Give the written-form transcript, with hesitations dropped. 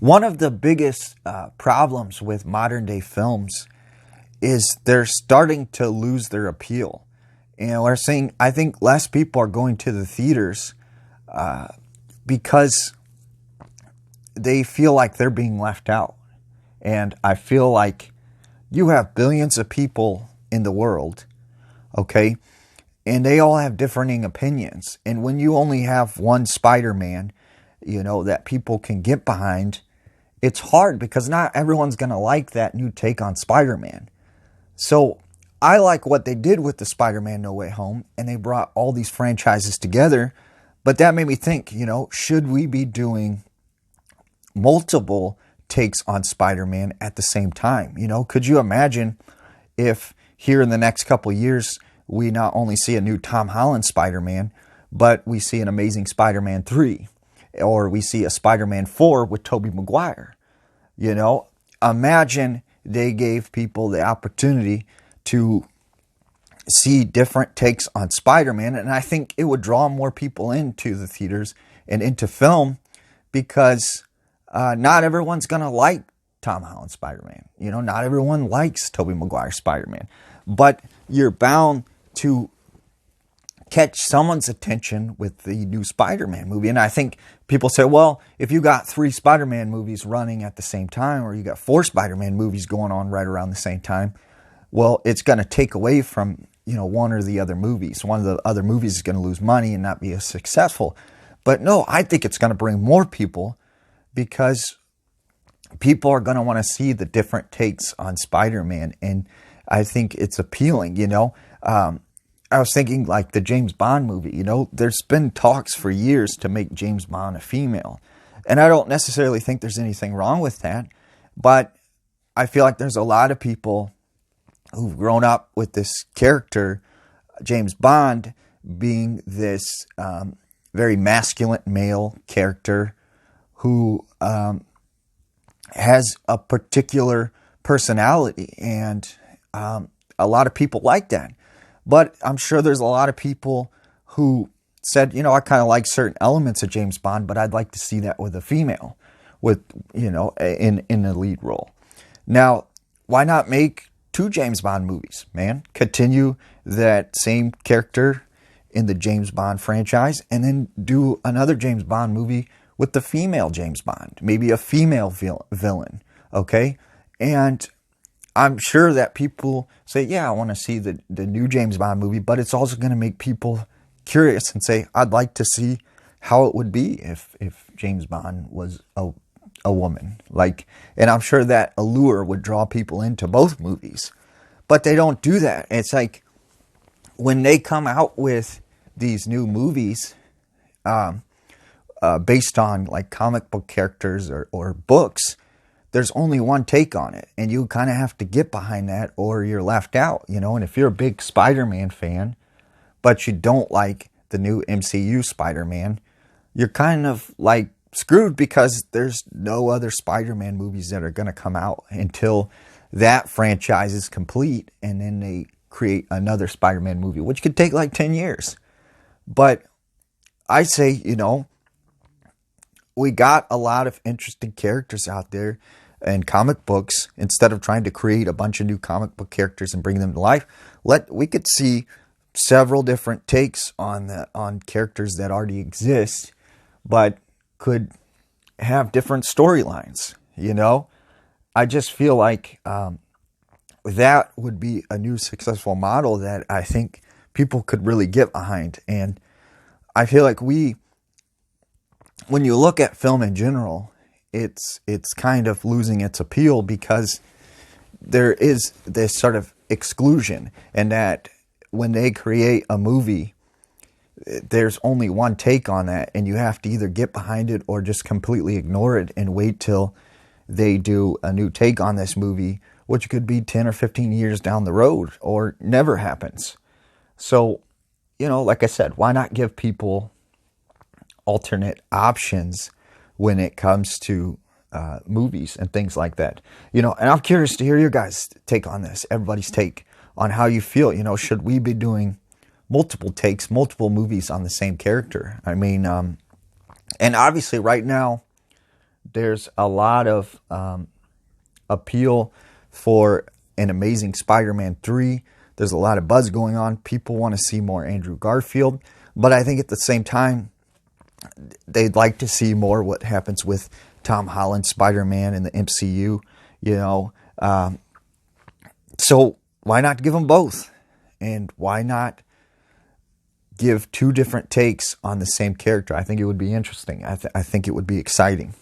One of the biggest problems with modern day films is they're starting to lose their appeal. We're seeing, I think less people are going to the theaters because they feel like they're being left out. And I feel like you have billions of people in the world, okay? And they all have differing opinions. And when you only have one Spider-Man, that people can get behind, it's hard because not everyone's going to like that new take on Spider-Man. So I like what they did with the Spider-Man No Way Home, and they brought all these franchises together. But that made me think, should we be doing multiple takes on Spider-Man at the same time? Could you imagine if here in the next couple of years, we not only see a new Tom Holland Spider-Man, but we see an Amazing Spider-Man 3, or we see a Spider-Man 4 with Tobey Maguire. Imagine they gave people the opportunity to see different takes on Spider-Man, and I think it would draw more people into the theaters and into film because not everyone's going to like Tom Holland Spider-Man. Not everyone likes Tobey Maguire Spider-Man, but you're bound to catch someone's attention with the new Spider-Man movie. And I think people say, well, if you got 3 Spider-Man movies running at the same time, or you got 4 Spider-Man movies going on right around the same time, well, it's going to take away from, one or the other movies. One of the other movies is going to lose money and not be as successful. But no, I think it's going to bring more people because people are going to want to see the different takes on Spider-Man. And I think it's appealing, I was thinking like the James Bond movie, there's been talks for years to make James Bond a female. And I don't necessarily think there's anything wrong with that. But I feel like there's a lot of people who've grown up with this character, James Bond, being this very masculine male character who has a particular personality. And a lot of people like that. But I'm sure there's a lot of people who said, I kind of like certain elements of James Bond, but I'd like to see that with a female, in the lead role. Now, why not make 2 James Bond movies, man? Continue that same character in the James Bond franchise, and then do another James Bond movie with the female James Bond, maybe a female villain, okay? And I'm sure that people say, yeah, I want to see the new James Bond movie, but it's also going to make people curious and say, I'd like to see how it would be if James Bond was a woman. And I'm sure that allure would draw people into both movies. But they don't do that. It's like when they come out with these new movies based on like comic book characters or books, there's only one take on it, and you kind of have to get behind that or you're left out, And if you're a big Spider-Man fan, but you don't like the new MCU Spider-Man, you're kind of like screwed because there's no other Spider-Man movies that are going to come out until that franchise is complete, and then they create another Spider-Man movie, which could take like 10 years. But I say, we got a lot of interesting characters out there and comic books. Instead of trying to create a bunch of new comic book characters and bring them to life, we could see several different takes on characters that already exist, but could have different storylines. I just feel like that would be a new successful model that I think people could really get behind. And I feel like when you look at film in general, it's kind of losing its appeal because there is this sort of exclusion, and that when they create a movie, there's only one take on that, and you have to either get behind it or just completely ignore it and wait till they do a new take on this movie, which could be 10 or 15 years down the road or never happens. So, like I said, why not give people alternate options when it comes to movies and things like that? And I'm curious to hear your guys' take on this, everybody's take on how you feel. Should we be doing multiple takes, multiple movies on the same character? I mean, and obviously right now, there's a lot of appeal for an Amazing Spider-Man 3. There's a lot of buzz going on. People want to see more Andrew Garfield. But I think at the same time, they'd like to see more what happens with Tom Holland's Spider-Man in the MCU, So why not give them both? And why not give two different takes on the same character? I think it would be interesting. I think it would be exciting.